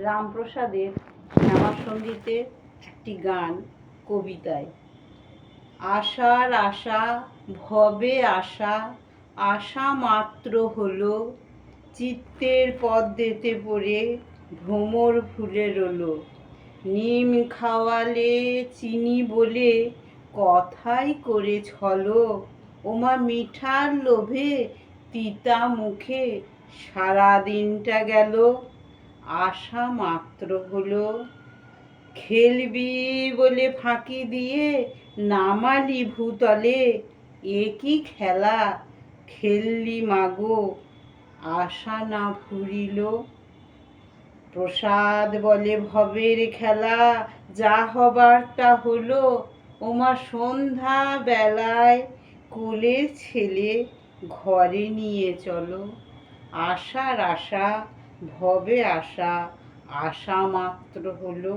রামপ্রসাদের শ্যামাসঙ্গীতের একটি গান কবিতায়। আশার আশা ভবে আশা, আশা মাত্র হলো, চিত্তের পদ্মেতে পড়ে ভ্রমর ভুলে রলো। নিম খাওয়ালে চিনি বলে কথাই করে ছলো, ওমা মিঠার লোভে তিতা মুখে সারা দিনটা গেল। আশা মাত্র হলো, খেলবি বলে ফাঁকি দিয়ে নামালি ভূতলে, এ কি খেলা খেললি মাগো, আশা না ফুরিল। প্রসাদ বলে ভবের খেলা, যা হবার তা হলো, ওমা সন্ধ্যা বেলায় কোলের ছেলে ঘরে নিয়ে চলো। আশার আশা ভবে আশা, আশা মাত্র হলো।